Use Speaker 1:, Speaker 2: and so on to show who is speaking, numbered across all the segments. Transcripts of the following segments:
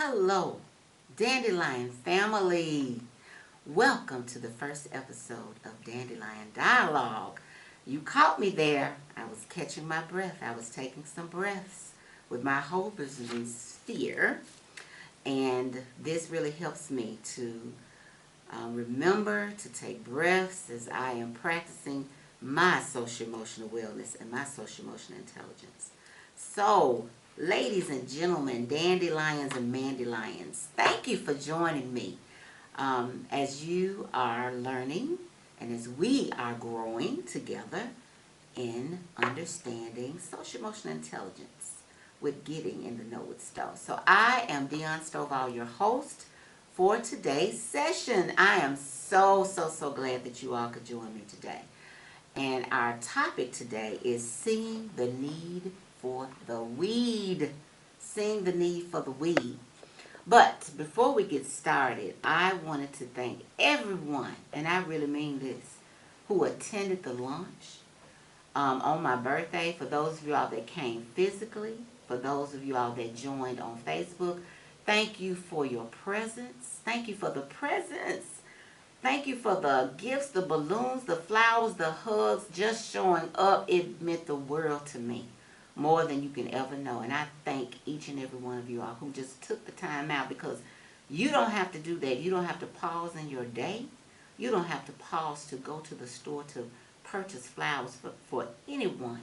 Speaker 1: Hello, Dandelion family. Welcome to the first episode of Dandelion Dialogue. You caught me there. I was catching my breath. I was taking some breaths with my Holbergs's sphere. And this really helps me to remember to take breaths as I am practicing my social emotional wellness and my social emotional intelligence. So, ladies and gentlemen, dandelions and mandelions, thank you for joining me as you are learning and as we are growing together in understanding social emotional intelligence with getting in the Know With Sto. So I am Dion Stovall, your host for today's session. I am so glad that you all could join me today. And our topic today is seeing the need for the weed. Seeing the need for the weed. But before we get started, I wanted to thank everyone, and I really mean this, who attended the launch on my birthday. For those of you all that came physically, for those of you all that joined on Facebook, thank you for your presence. Thank you for the presents. Thank you for the gifts, the balloons, the flowers, the hugs, just showing up. It meant the world to me, more than you can ever know. And I thank each and every one of you all who just took the time out, because you don't have to do that. You don't have to pause in your day. You don't have to pause to go to the store to purchase flowers for anyone.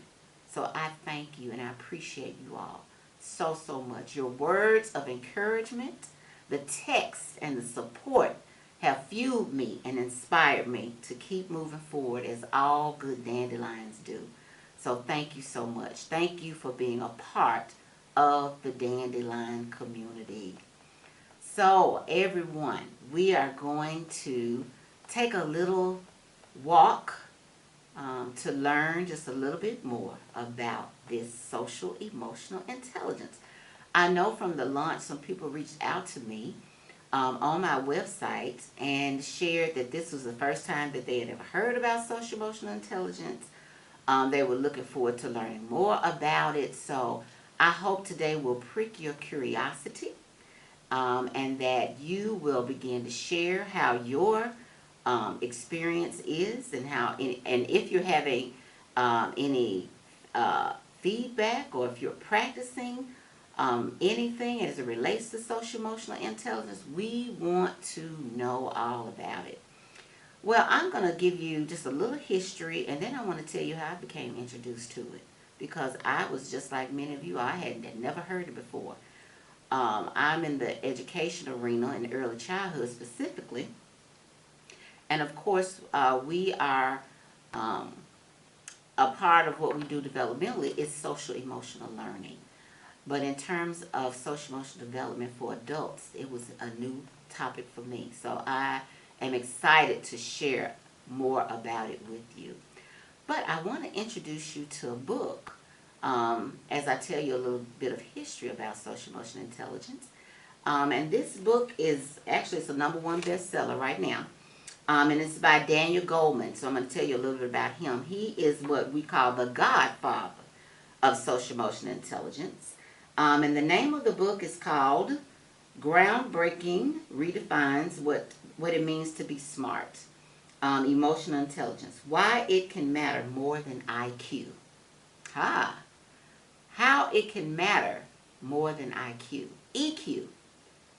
Speaker 1: So I thank you and I appreciate you all so much. Your words of encouragement, the text and the support have fueled me and inspired me to keep moving forward as all good dandelions do. So thank you so much. Thank you for being a part of the dandelion community. So everyone, we are going to take a little walk to learn just a little bit more about this social emotional intelligence. I know from the launch some people reached out to me on my website and shared that this was the first time that they had ever heard about social emotional intelligence. They were looking forward to learning more about it. So I hope today will prick your curiosity and that you will begin to share how your experience is and if you're having any feedback, or if you're practicing anything as it relates to social emotional intelligence. We want to know all about it. Well, I'm going to give you just a little history, and then I want to tell you how I became introduced to it, because I was just like many of you. I had never heard it before. I'm in the education arena in early childhood specifically, and of course we are a part of what we do developmentally is social emotional learning. But in terms of social emotional development for adults, it was a new topic for me. So I am excited to share more about it with you. But I want to introduce you to a book as I tell you a little bit of history about social emotional intelligence. And this book is actually, it's a #1 bestseller right now. And it's by Daniel Goleman. So I'm going to tell you a little bit about him. He is what we call the godfather of social emotional intelligence. And the name of the book is called Groundbreaking Redefines what it means to be smart. Emotional intelligence. Why it can matter more than IQ. How it can matter more than IQ. EQ.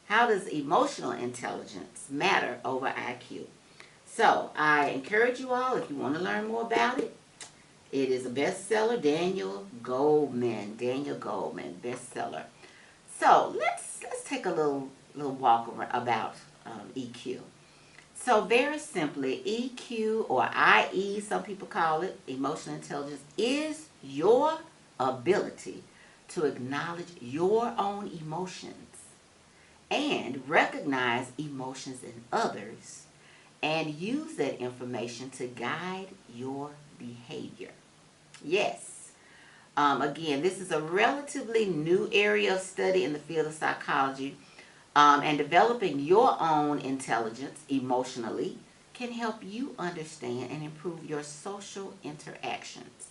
Speaker 1: How does emotional intelligence matter over IQ? So I encourage you all, if you want to learn more about it, it is a bestseller. Daniel Goleman, bestseller. So let's take a little walk about EQ. So very simply, EQ, or IE, some people call it, emotional intelligence, is your ability to acknowledge your own emotions and recognize emotions in others and use that information to guide your behavior. Yes. Again, this is a relatively new area of study in the field of psychology, and developing your own intelligence emotionally can help you understand and improve your social interactions.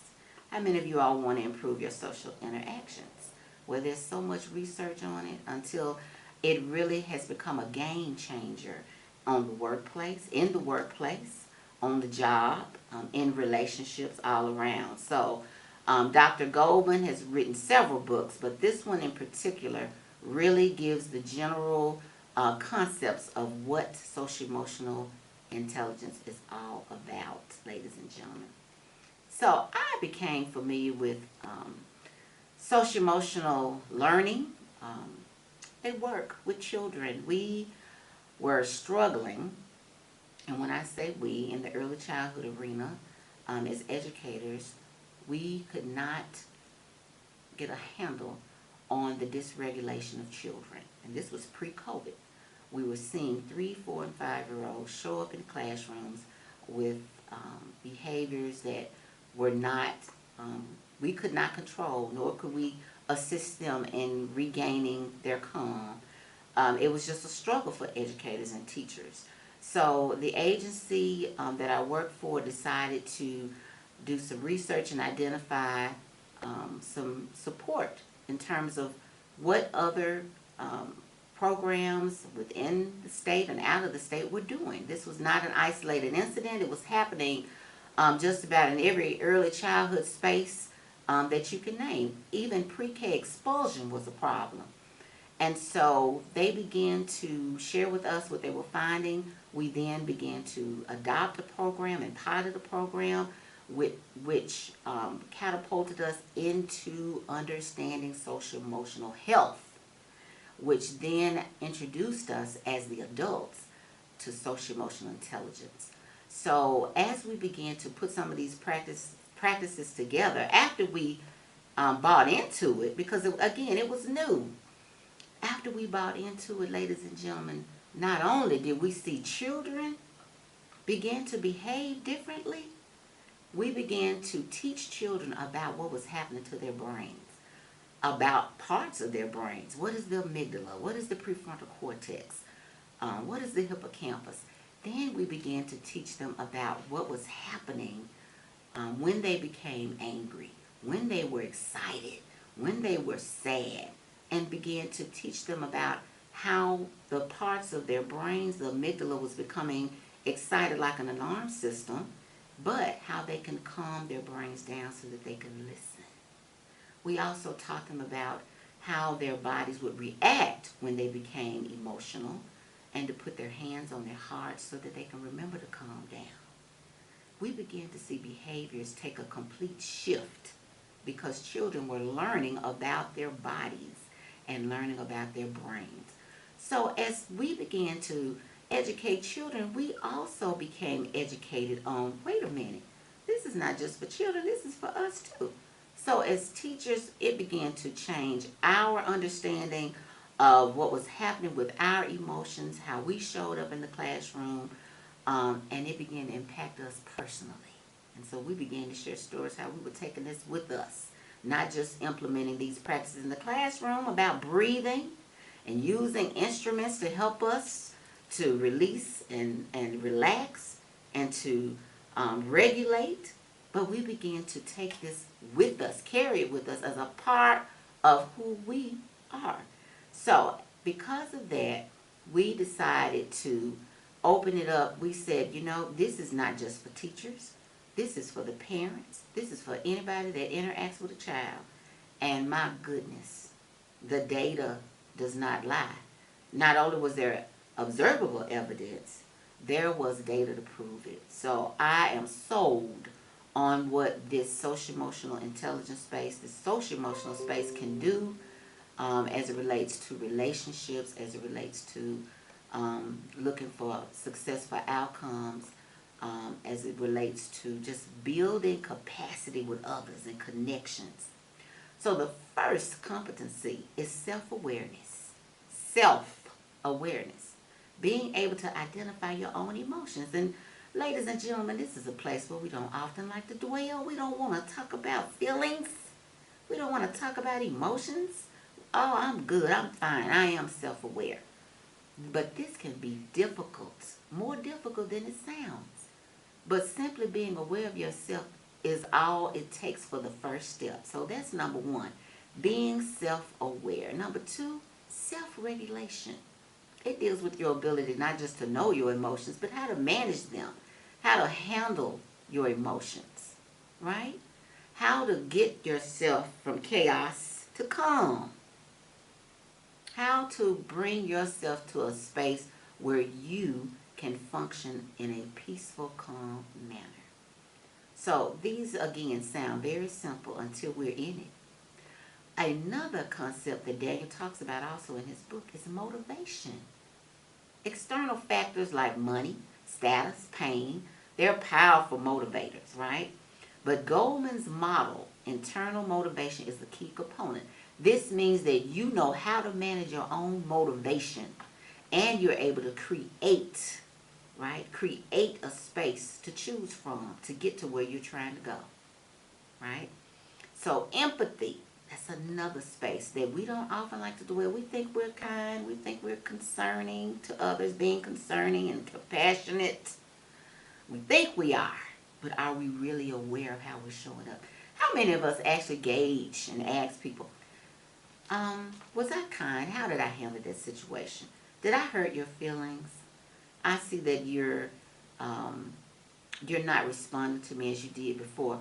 Speaker 1: How many of you all want to improve your social interactions? Well, there's so much research on it until it really has become a game changer on the workplace, in the workplace, on the job, in relationships all around. So, Dr. Goldman has written several books, but this one in particular really gives the general concepts of what social emotional intelligence is all about, ladies and gentlemen. So I became familiar with social emotional learning. Um, they work with children. We were struggling, and when I say we, in the early childhood arena, as educators, we could not get a handle on the dysregulation of children. And this was pre-COVID. We were seeing 3, 4, and 5-year-olds show up in classrooms with behaviors that were not, we could not control, nor could we assist them in regaining their calm. It was just a struggle for educators and teachers. So the agency that I worked for decided to do some research and identify some support in terms of what other programs within the state and out of the state were doing. This was not an isolated incident. It was happening just about in every early childhood space that you can name. Even pre-K expulsion was a problem. And so they began to share with us what they were finding. We then began to adopt a program and pilot a program which catapulted us into understanding social emotional health, which then introduced us as the adults to social emotional intelligence. So as we began to put some of these practices together, after we bought into it, because again, it was new. After we bought into it, ladies and gentlemen, not only did we see children begin to behave differently, we began to teach children about what was happening to their brains, about parts of their brains. What is the amygdala? What is the prefrontal cortex? What is the hippocampus? Then we began to teach them about what was happening when they became angry, when they were excited, when they were sad, and began to teach them about how the parts of their brains, the amygdala, was becoming excited like an alarm system, but how they can calm their brains down so that they can listen. We also taught them about how their bodies would react when they became emotional, and to put their hands on their hearts so that they can remember to calm down. We began to see behaviors take a complete shift because children were learning about their bodies and learning about their brains. So as we began to educate children, we also became educated on, wait a minute, this is not just for children, this is for us too. So as teachers, it began to change our understanding of what was happening with our emotions, how we showed up in the classroom, and it began to impact us personally. And so we began to share stories how we were taking this with us, not just implementing these practices in the classroom about breathing and using instruments to help us to release and relax and to regulate, but we began to take this with us, carry it with us as a part of who we are. So because of that, we decided to open it up. We said, you know, this is not just for teachers. This is for the parents. This is for anybody that interacts with a child. And my goodness, the data does not lie. Not only was there observable evidence, there was data to prove it. So I am sold on what this social emotional intelligence space, this social emotional space can do as it relates to relationships, as it relates to looking for successful outcomes, as it relates to just building capacity with others and connections. So the first competency is self-awareness. Self-awareness. Being able to identify your own emotions. And ladies and gentlemen, this is a place where we don't often like to dwell. We don't want to talk about feelings. We don't want to talk about emotions. Oh, I'm good. I'm fine. I am self-aware. But this can be difficult, more difficult than it sounds. But simply being aware of yourself is all it takes for the first step. So that's number one, being self-aware. Number two, Self-regulation. It deals with your ability not just to know your emotions, but how to manage them, how to handle your emotions, right? How to get yourself from chaos to calm. How to bring yourself to a space where you can function in a peaceful, calm manner. So these again sound very simple until we're in it. Another concept that Daniel talks about also in his book is motivation. External factors like money, status, pain, they're powerful motivators, right? But Goldman's model, internal motivation, is the key component. This means that you know how to manage your own motivation and you're able to create, right? Create a space to choose from to get to where you're trying to go, right? So empathy, that's another space that we don't often like to dwell. We think we're kind, we think we're concerning to others, being concerning and compassionate. We think we are, but are we really aware of how we're showing up? How many of us actually gauge and ask people, was I kind? How did I handle that situation? Did I hurt your feelings? I see that you're not responding to me as you did before.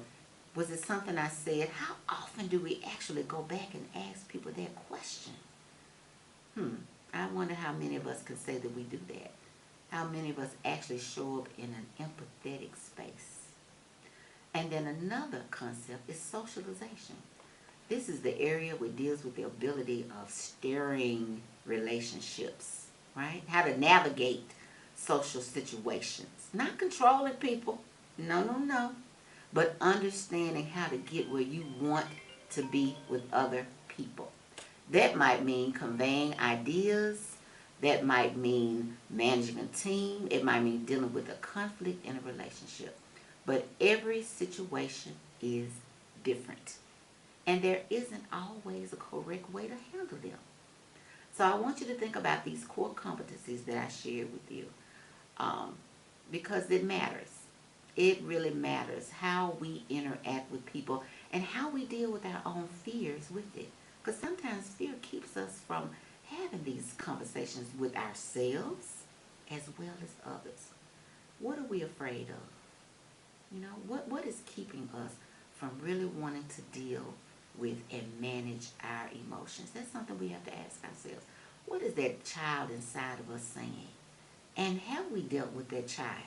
Speaker 1: Was it something I said? How often do we actually go back and ask people that question? I wonder how many of us can say that we do that. How many of us actually show up in an empathetic space? And then another concept is socialization. This is the area which deals with the ability of steering relationships, right? How to navigate social situations. Not controlling people. No, no, no. But understanding how to get where you want to be with other people. That might mean conveying ideas. That might mean managing a team. It might mean dealing with a conflict in a relationship. But every situation is different. And there isn't always a correct way to handle them. So I want you to think about these core competencies that I shared with you, because it matters. It really matters how we interact with people and how we deal with our own fears with it. Because sometimes fear keeps us from having these conversations with ourselves as well as others. What are we afraid of? What is keeping us from really wanting to deal with and manage our emotions? That's something we have to ask ourselves. What is that child inside of us saying? And have we dealt with that child?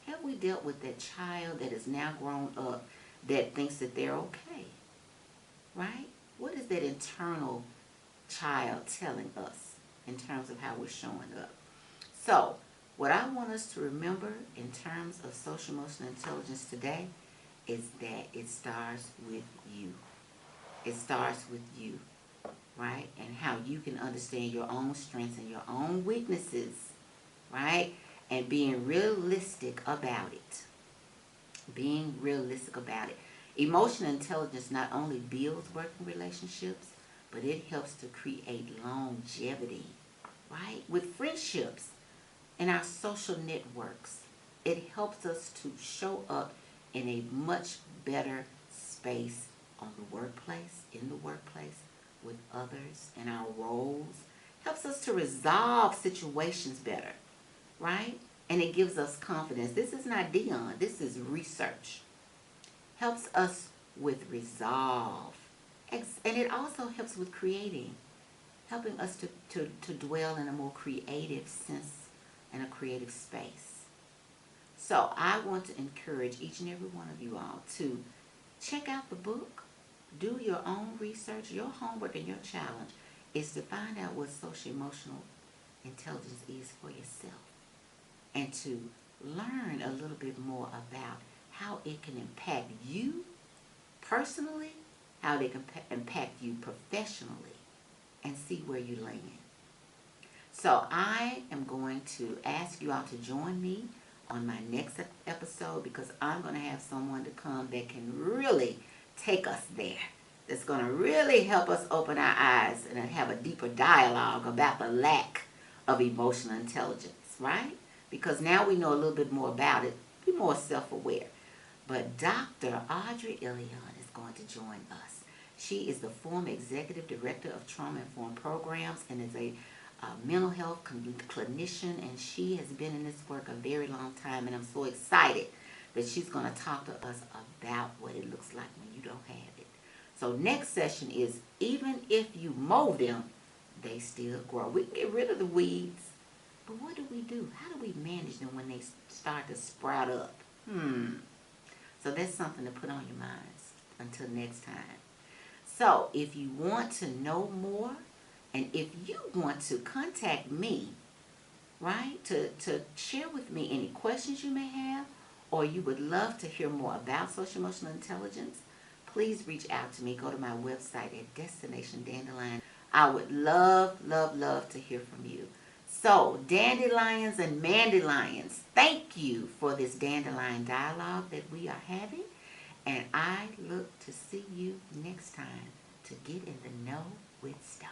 Speaker 1: Have we dealt with that child that is now grown up that thinks that they're okay? Right? What is that internal child telling us in terms of how we're showing up? So, what I want us to remember in terms of social emotional intelligence today is that it starts with you. It starts with you, right? And how you can understand your own strengths and your own weaknesses, right? And being realistic about it. Being realistic about it. Emotional intelligence not only builds working relationships, but it helps to create longevity, right? With friendships and our social networks. It helps us to show up in a much better space on the workplace, in the workplace, with others, in our roles. Helps us to resolve situations better, right? And it gives us confidence. This is not Dion, this is research. Helps us with resolve. And it also helps with creating, helping us to dwell in a more creative sense and a creative space. So I want to encourage each and every one of you all to check out the book, do your own research. Your homework and your challenge is to find out what social emotional intelligence is for yourself and to learn a little bit more about how it can impact you personally, how it can impact you professionally, and see where you land. So I am going to ask you all to join me on my next episode because I'm going to have someone to come that can really take us there. That's going to really help us open our eyes and have a deeper dialogue about the lack of emotional intelligence, right? Because now we know a little bit more about it, be more self-aware. But Dr. Audrey Ilion is going to join us. She is the former executive director of trauma-informed programs and is a mental health clinician, and she has been in this work a very long time, and I'm so excited that she's going to talk to us about what it looks like when you don't have it. So next session is, even if you mow them, they still grow. We can get rid of the weeds, but what do we do? How do we manage them when they start to sprout up? So that's something to put on your minds until next time. So if you want to know more, and if you want to contact me, right, to share with me any questions you may have, or you would love to hear more about social emotional intelligence, please reach out to me. Go to my website at Destination Dandelion. I would love, love, love to hear from you. So, dandelions and mandelions, thank you for this dandelion dialogue that we are having. And I look to see you next time to get in the know with Sto.